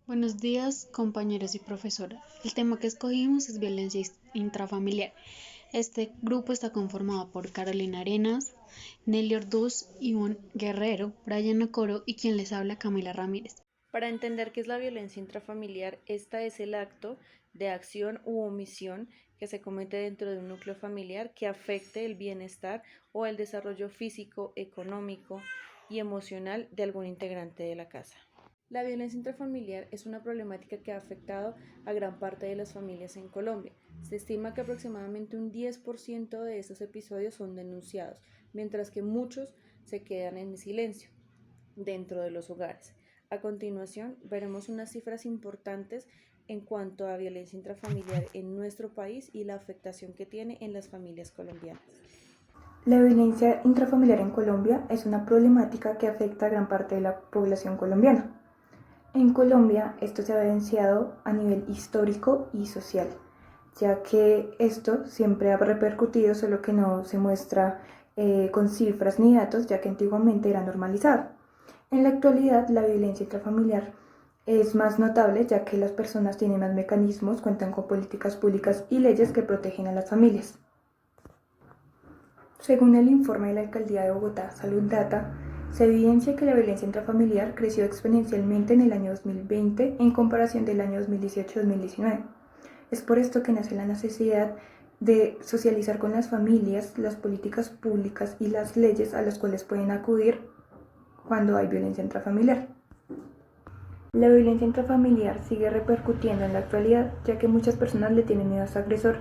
Buenos días, compañeros y profesora. El tema que escogimos es violencia intrafamiliar. Este grupo está conformado por Carolina Arenas, Nelly Orduz, Ivonne Guerrero, Brian Ocoro y quien les habla, Camila Ramírez. Para entender qué es la violencia intrafamiliar, esta es el acto de acción u omisión que se comete dentro de un núcleo familiar que afecte el bienestar o el desarrollo físico, económico y emocional de algún integrante de la casa. La violencia intrafamiliar es una problemática que ha afectado a gran parte de las familias en Colombia. Se estima que aproximadamente un 10% de estos episodios son denunciados, mientras que muchos se quedan en silencio dentro de los hogares. A continuación, veremos unas cifras importantes en cuanto a violencia intrafamiliar en nuestro país y la afectación que tiene en las familias colombianas. La violencia intrafamiliar en Colombia es una problemática que afecta a gran parte de la población colombiana. En Colombia esto se ha evidenciado a nivel histórico y social, ya que esto siempre ha repercutido, solo que no se muestra con cifras ni datos, ya que antiguamente era normalizado. En la actualidad la violencia intrafamiliar es más notable, ya que las personas tienen más mecanismos, cuentan con políticas públicas y leyes que protegen a las familias. Según el informe de la Alcaldía de Bogotá, Salud Data, se evidencia que la violencia intrafamiliar creció exponencialmente en el año 2020 en comparación del año 2018-2019. Es por esto que nace la necesidad de socializar con las familias las políticas públicas y las leyes a las cuales pueden acudir cuando hay violencia intrafamiliar. La violencia intrafamiliar sigue repercutiendo en la actualidad, ya que muchas personas le tienen miedo a su agresor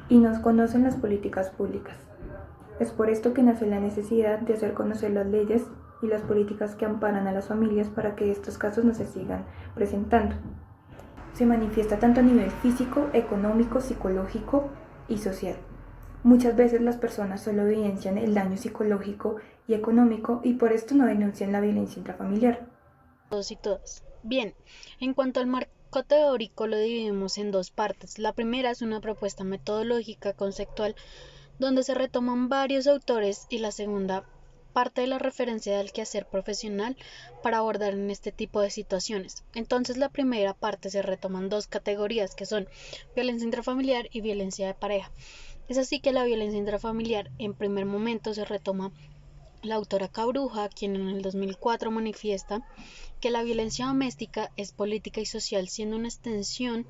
y no conocen las políticas públicas. Es por esto que nace la necesidad de hacer conocer las leyes y las políticas que amparan a las familias para que estos casos no se sigan presentando. Se manifiesta tanto a nivel físico, económico, psicológico y social. Muchas veces las personas solo evidencian el daño psicológico y económico y por esto no denuncian la violencia intrafamiliar. Todos y todas. Bien, en cuanto al marco teórico lo dividimos en dos partes. La primera es una propuesta metodológica conceptual donde se retoman varios autores y la segunda parte de la referencia del quehacer profesional para abordar en este tipo de situaciones. Entonces, la primera parte se retoman dos categorías que son violencia intrafamiliar y violencia de pareja. Es así que la violencia intrafamiliar en primer momento se retoma la autora Cabruja, quien en el 2004 manifiesta que la violencia doméstica es política y social, siendo una extensión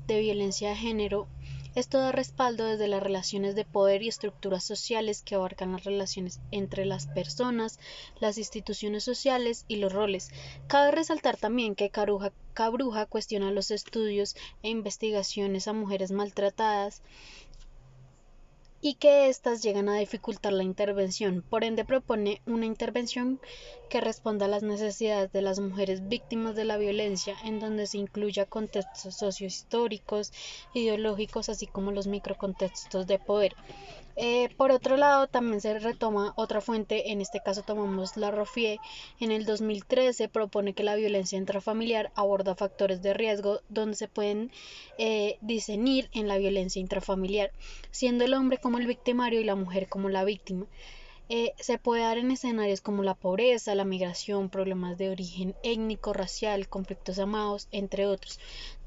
de violencia de género. Esto da respaldo desde las relaciones de poder y estructuras sociales que abarcan las relaciones entre las personas, las instituciones sociales y los roles. Cabe resaltar también que Cabruja cuestiona los estudios e investigaciones a mujeres maltratadas y que éstas llegan a dificultar la intervención. Por ende, propone una intervención que responda a las necesidades de las mujeres víctimas de la violencia, en donde se incluya contextos sociohistóricos, ideológicos, así como los microcontextos de poder. Por otro lado, también se retoma otra fuente, en este caso tomamos la ROFIE. En el 2013 propone que la violencia intrafamiliar aborda factores de riesgo donde se pueden discernir en la violencia intrafamiliar, siendo el hombre como el victimario y la mujer como la víctima. Se puede dar en escenarios como la pobreza, la migración, problemas de origen étnico, racial, conflictos armados, entre otros,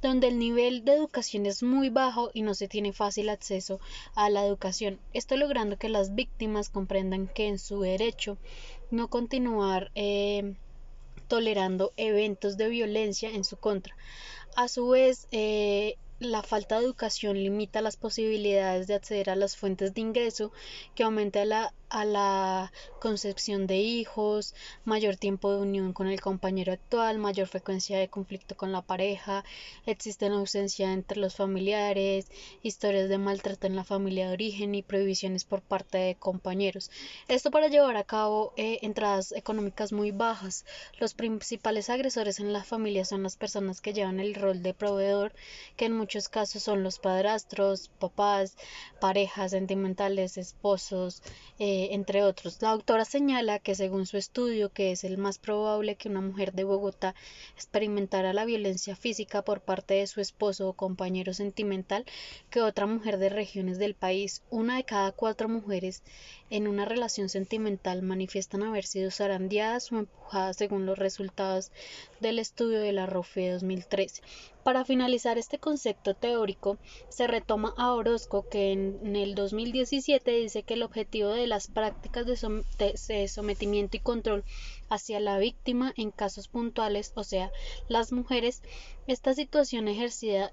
donde el nivel de educación es muy bajo y no se tiene fácil acceso a la educación. Esto logrando que las víctimas comprendan que en su derecho no continuar tolerando eventos de violencia en su contra. A su vez, la falta de educación limita las posibilidades de acceder a las fuentes de ingreso, que aumenta a la concepción de hijos, mayor tiempo de unión con el compañero actual, mayor frecuencia de conflicto con la pareja, existe una ausencia entre los familiares, historias de maltrato en la familia de origen y prohibiciones por parte de compañeros. Esto para llevar a cabo entradas económicas muy bajas. Los principales agresores en las familias son las personas que llevan el rol de proveedor, que en muchos casos son los padrastros, papás, parejas sentimentales, esposos, entre otros. La autora señala que según su estudio, que es el más probable que una mujer de Bogotá experimentara la violencia física por parte de su esposo o compañero sentimental que otra mujer de regiones del país. Una de cada 4 mujeres en una relación sentimental manifiestan haber sido zarandeadas o empujadas según los resultados del estudio de la ROFE 2013. Para finalizar este concepto teórico, se retoma a Orozco, que en el 2017 dice que el objetivo de las prácticas de sometimiento y control hacia la víctima en casos puntuales, o sea, las mujeres, esta situación ejercida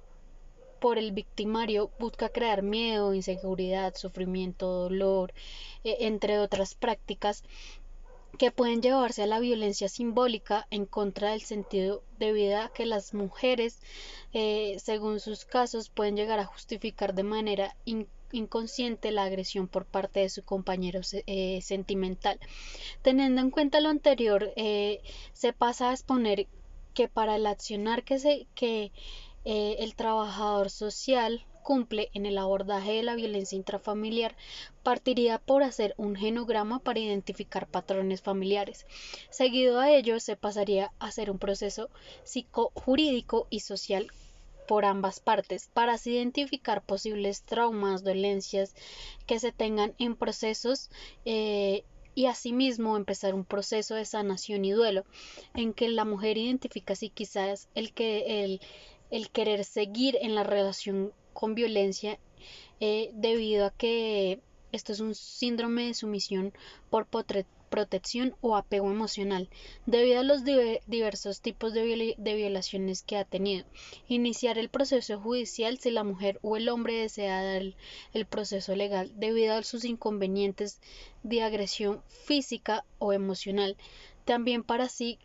por el victimario busca crear miedo, inseguridad, sufrimiento, dolor, entre otras prácticas que pueden llevarse a la violencia simbólica en contra del sentido de vida que las mujeres, según sus casos, pueden llegar a justificar de manera inconsciente la agresión por parte de su compañero sentimental. Teniendo en cuenta lo anterior, se pasa a exponer que para el accionar que el trabajador social cumple en el abordaje de la violencia intrafamiliar, partiría por hacer un genograma para identificar patrones familiares. Seguido a ello, se pasaría a hacer un proceso psicojurídico y social por ambas partes para así identificar posibles traumas, dolencias que se tengan en procesos, y asimismo empezar un proceso de sanación y duelo en que la mujer identifica si quizás el querer seguir en la relación con violencia, debido a que esto es un síndrome de sumisión por protección o apego emocional, debido a los diversos tipos de violaciones que ha tenido. Iniciar el proceso judicial si la mujer o el hombre desea dar el proceso legal, debido a sus inconvenientes de agresión física o emocional. También para así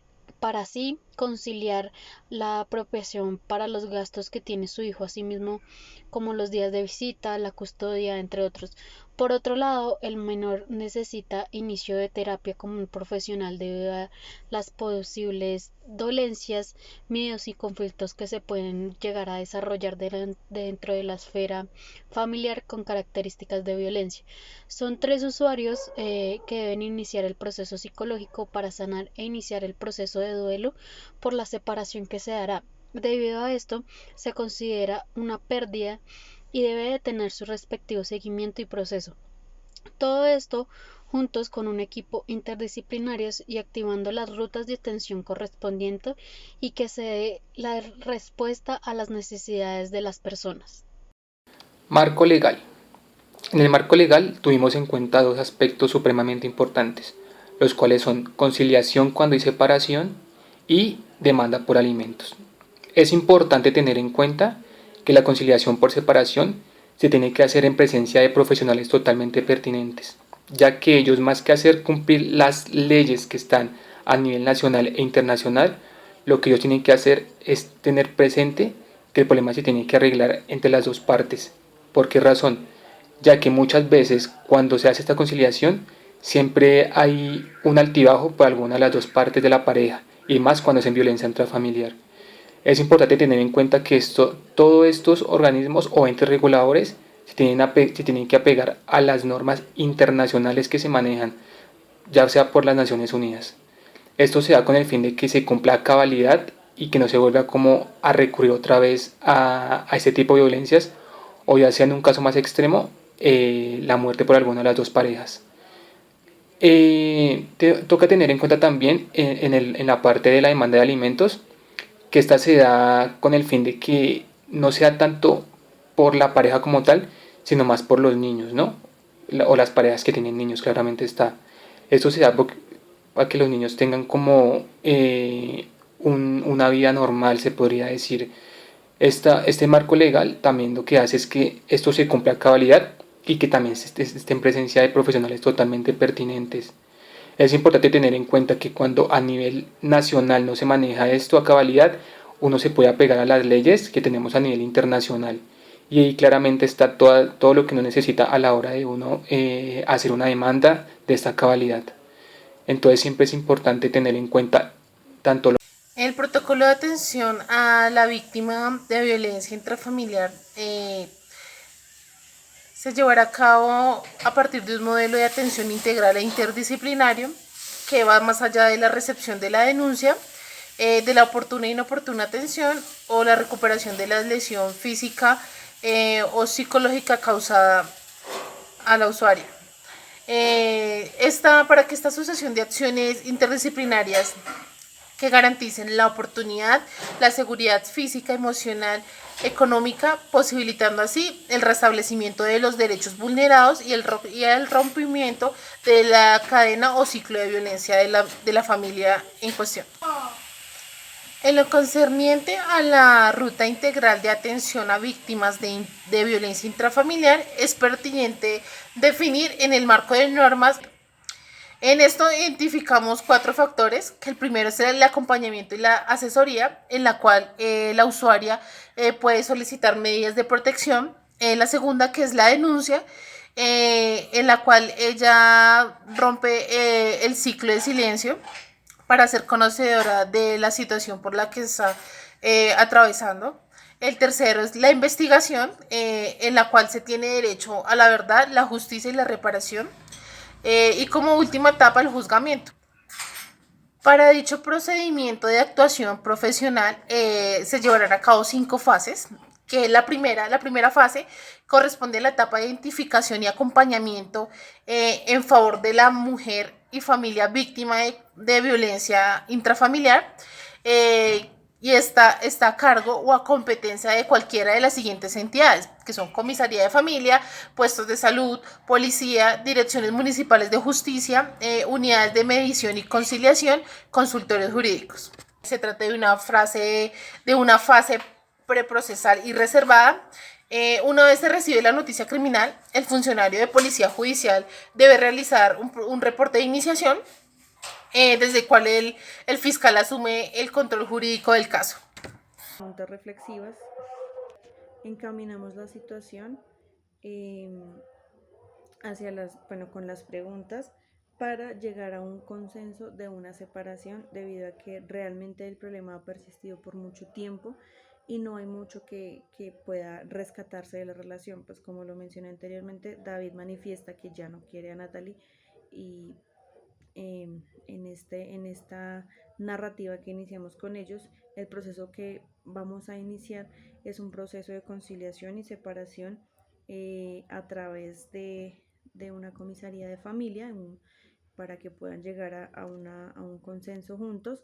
conciliar la apropiación para los gastos que tiene su hijo, asimismo como los días de visita, la custodia, entre otros. Por otro lado, el menor necesita inicio de terapia como un profesional debido a las posibles dolencias, miedos y conflictos que se pueden llegar a desarrollar dentro de la esfera familiar con características de violencia. Son 3 usuarios, que deben iniciar el proceso psicológico para sanar e iniciar el proceso de duelo por la separación que se dará. Debido a esto, se considera una pérdida y debe de tener su respectivo seguimiento y proceso. Todo esto juntos con un equipo interdisciplinarios y activando las rutas de atención correspondientes y que se dé la respuesta a las necesidades de las personas. Marco legal. En el marco legal tuvimos en cuenta 2 aspectos supremamente importantes, los cuales son conciliación cuando hay separación y demanda por alimentos. Es importante tener en cuenta que la conciliación por separación se tiene que hacer en presencia de profesionales totalmente pertinentes, ya que ellos, más que hacer cumplir las leyes que están a nivel nacional e internacional, lo que ellos tienen que hacer es tener presente que el problema se tiene que arreglar entre las 2 partes. ¿Por qué razón? Ya que muchas veces cuando se hace esta conciliación siempre hay un altibajo por alguna de las 2 partes de la pareja, y más cuando es en violencia intrafamiliar. Es importante tener en cuenta que todos estos organismos o entes reguladores se tienen que apegar a las normas internacionales que se manejan, ya sea por las Naciones Unidas. Esto se da con el fin de que se cumpla a cabalidad y que no se vuelva como a recurrir otra vez a este tipo de violencias, o ya sea en un caso más extremo, la muerte por alguna de las 2 parejas. Toca tener en cuenta también en la parte de la demanda de alimentos, que esta se da con el fin de que no sea tanto por la pareja como tal, sino más por los niños, ¿no? O las parejas que tienen niños, claramente está. Esto se da para que los niños tengan como una vida normal, se podría decir. Este marco legal también lo que hace es que esto se cumpla a cabalidad y que también esté en presencia de profesionales totalmente pertinentes. Es importante tener en cuenta que cuando a nivel nacional no se maneja esto a cabalidad, uno se puede apegar a las leyes que tenemos a nivel internacional. Y ahí claramente está todo lo que uno necesita a la hora de uno hacer una demanda de esta cabalidad. Entonces siempre es importante tener en cuenta tanto El protocolo de atención a la víctima de violencia intrafamiliar se llevará a cabo a partir de un modelo de atención integral e interdisciplinario que va más allá de la recepción de la denuncia, de la oportuna e inoportuna atención o la recuperación de la lesión física o psicológica causada a la usuaria. Para que esta asociación de acciones interdisciplinarias que garanticen la oportunidad, la seguridad física, emocional, económica, posibilitando así el restablecimiento de los derechos vulnerados y el rompimiento de la cadena o ciclo de violencia de la familia en cuestión. En lo concerniente a la ruta integral de atención a víctimas de violencia intrafamiliar, es pertinente definir en el marco de normas. En esto identificamos 4 factores, que el primero es el acompañamiento y la asesoría, en la cual la usuaria puede solicitar medidas de protección. La segunda, que es la denuncia, en la cual ella rompe el ciclo de silencio para ser conocedora de la situación por la que está atravesando. El tercero es la investigación, en la cual se tiene derecho a la verdad, la justicia y la reparación. Y como última etapa, el juzgamiento. Para dicho procedimiento de actuación profesional se llevarán a cabo 5 fases, que la primera fase corresponde a la etapa de identificación y acompañamiento en favor de la mujer y familia víctima de violencia intrafamiliar. Y está a cargo o a competencia de cualquiera de las siguientes entidades, que son Comisaría de Familia, Puestos de Salud, Policía, Direcciones Municipales de Justicia, Unidades de Mediación y Conciliación, Consultorios Jurídicos. Se trata de una fase preprocesal y reservada. Una vez se recibe la noticia criminal, el funcionario de policía judicial debe realizar un reporte de iniciación desde el cual el fiscal asume el control jurídico del caso. Preguntas reflexivas. Encaminamos la situación con las preguntas para llegar a un consenso de una separación, debido a que realmente el problema ha persistido por mucho tiempo y no hay mucho que pueda rescatarse de la relación. Pues como lo mencioné anteriormente, David manifiesta que ya no quiere a Natalie, y en esta narrativa que iniciamos con ellos, el proceso que vamos a iniciar es un proceso de conciliación y separación a través de una comisaría de familia, para que puedan llegar a un consenso juntos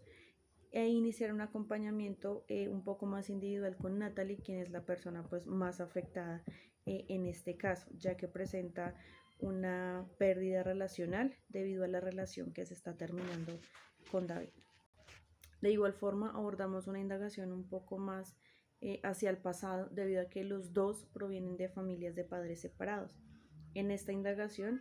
e iniciar un acompañamiento un poco más individual con Natalie, quien es la persona pues más afectada en este caso, ya que presenta una pérdida relacional debido a la relación que se está terminando con David. De igual forma, abordamos una indagación un poco más hacia el pasado, debido a que los dos provienen de familias de padres separados. En esta indagación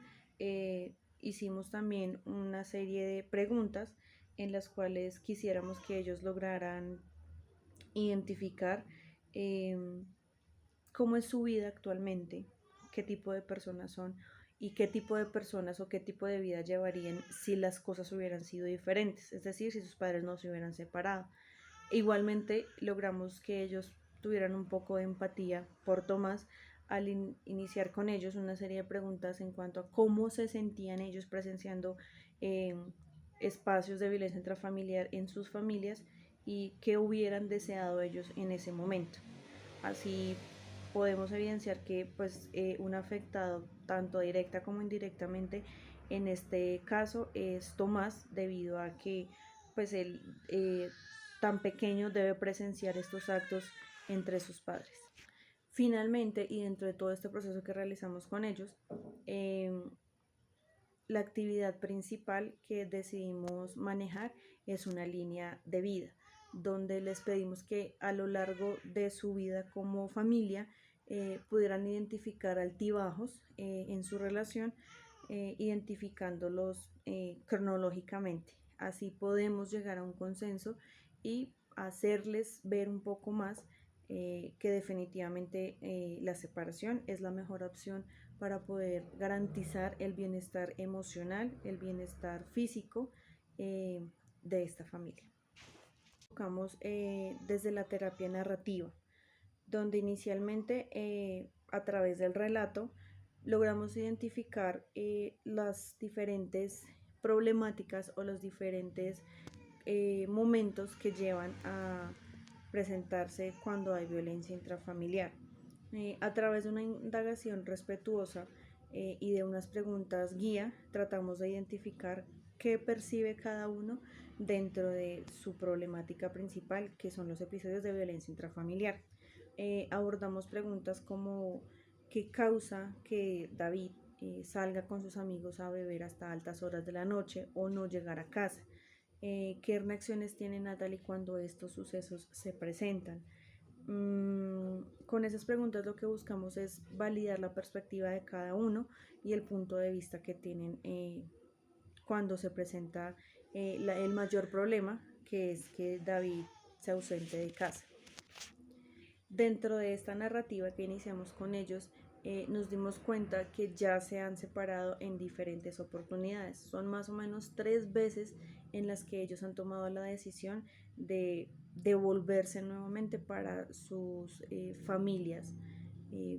hicimos también una serie de preguntas en las cuales quisiéramos que ellos lograran identificar eh, cómo es su vida actualmente, qué tipo de personas son y qué tipo de personas o qué tipo de vida llevarían si las cosas hubieran sido diferentes, es decir, si sus padres no se hubieran separado. Igualmente logramos que ellos tuvieran un poco de empatía por Tomás al iniciar con ellos una serie de preguntas en cuanto a cómo se sentían ellos presenciando eh, espacios de violencia intrafamiliar en sus familias y qué hubieran deseado ellos en ese momento. Así podemos evidenciar que pues un afectado tanto directa como indirectamente en este caso es Tomás, debido a que pues él tan pequeño debe presenciar estos actos entre sus padres. Finalmente, y dentro de todo este proceso que realizamos con ellos, la actividad principal que decidimos manejar es una línea de vida, donde les pedimos que a lo largo de su vida como familia pudieran identificar altibajos en su relación, identificándolos cronológicamente. Así podemos llegar a un consenso y hacerles ver un poco más que definitivamente la separación es la mejor opción para poder garantizar el bienestar emocional, el bienestar físico de esta familia. enfocamos desde la terapia narrativa, donde inicialmente a través del relato logramos identificar las diferentes problemáticas o los diferentes momentos que llevan a presentarse cuando hay violencia intrafamiliar. A través de una indagación respetuosa y de unas preguntas guía, tratamos de identificar qué percibe cada uno dentro de su problemática principal, que son los episodios de violencia intrafamiliar. Abordamos preguntas como qué causa que David salga con sus amigos a beber hasta altas horas de la noche o no llegar a casa. ¿Qué reacciones tiene Natalie cuando estos sucesos se presentan? Con esas preguntas lo que buscamos es validar la perspectiva de cada uno y el punto de vista que tienen cuando se presenta el mayor problema, que es que David se ausente de casa. Dentro de esta narrativa que iniciamos con ellos, nos dimos cuenta que ya se han separado en diferentes oportunidades. Son más o menos 3 veces en las que ellos han tomado la decisión de devolverse nuevamente para sus familias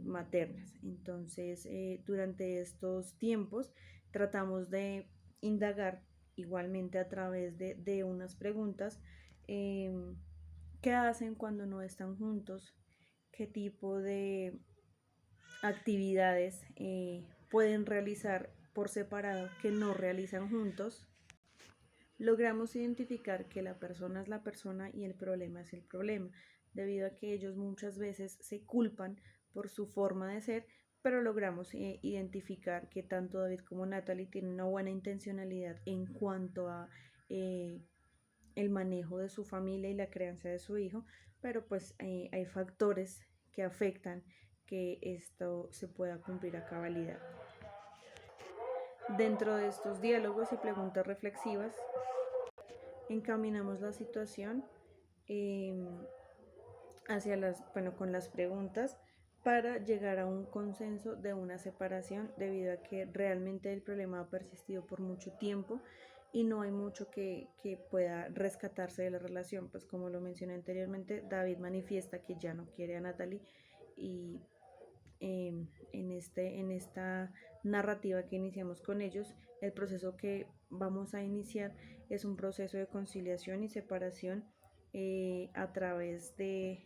maternas. Entonces, durante estos tiempos tratamos de indagar igualmente a través de unas preguntas qué hacen cuando no están juntos, qué tipo de actividades pueden realizar por separado que no realizan juntos. Logramos identificar que la persona es la persona y el problema es el problema, debido a que ellos muchas veces se culpan por su forma de ser, pero logramos identificar que tanto David como Natalie tienen una buena intencionalidad en cuanto a el manejo de su familia y la crianza de su hijo, pero pues hay factores que afectan que esto se pueda cumplir a cabalidad. Dentro de estos diálogos y preguntas reflexivas, encaminamos la situación con las preguntas para llegar a un consenso de una separación, debido a que realmente el problema ha persistido por mucho tiempo y no hay mucho que pueda rescatarse de la relación. Pues como lo mencioné anteriormente, David manifiesta que ya no quiere a Natalie y en esta narrativa que iniciamos con ellos, el proceso que vamos a iniciar es un proceso de conciliación y separación a través de